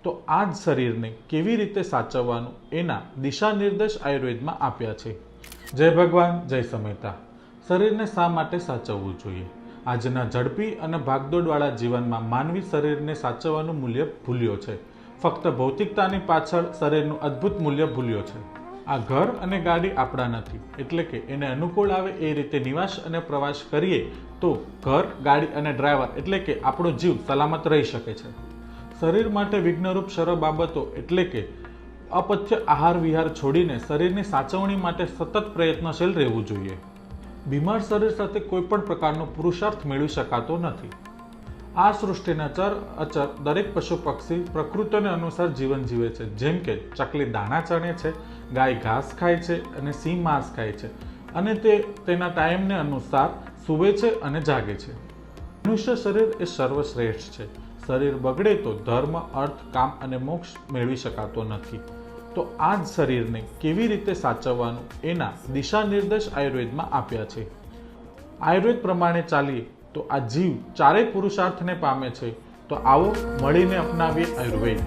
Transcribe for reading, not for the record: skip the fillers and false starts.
તો આ જ શરીરને કેવી રીતે સાચવવાનું એના દિશા નિર્દેશ આયુર્વેદમાં આપ્યા છે। જય ભગવાન, જય સમેતા। શરીરને શા માટે સાચવવું જોઈએ? આજના ઝડપી અને ભાગદોડવાળા જીવનમાં માનવી શરીરને સાચવવાનું મૂલ્ય ભૂલ્યો છે। ફક્ત ભૌતિકતાની પાછળ શરીરનું અદ્ભુત મૂલ્ય ભૂલ્યો છે। આ ઘર અને ગાડી આપણા નથી, એટલે કે એને અનુકૂળ આવે એ રીતે નિવાસ અને પ્રવાસ કરીએ તો ઘર, ગાડી અને ડ્રાઈવર એટલે કે આપણો જીવ સલામત રહી શકે છે। શરીર માટે વિઘ્નરૂપ સર્વ બાબતો એટલે કે અપથ્ય આહાર વિહાર છોડીને શરીરની સાચવણી માટે સતત પ્રયત્નશીલ રહેવું જોઈએ। બીમાર શરીર સાથે કોઈ પણ પ્રકારનો પુરુષાર્થ મેળવી શકાતો નથી। આ સૃષ્ટિના ચર અચર દરેક પશુ પક્ષી પ્રકૃતિને અનુસાર જીવન જીવે છે। જેમ કે ચકલી દાણા ચણે છે, ગાય ઘાસ ખાય છે અને સિંહ માંસ ખાય છે અને તે તેના ટાઈમને અનુસાર સૂવે છે અને જાગે છે। મનુષ્ય શરીર એ સર્વશ્રેષ્ઠ છે। શરીર બગડે તો ધર્મ, અર્થ, કામ અને મોક્ષ મેળવી શકાતો નથી। તો આ જ શરીરને કેવી રીતે સાચવવાનું એના દિશા નિર્દેશ આયુર્વેદમાં આપ્યા છે। આયુર્વેદ પ્રમાણે ચાલીએ તો આ જીવ ચારેય પુરુષાર્થને પામે છે। તો આવો મળીને અપનાવીએ આયુર્વેદ।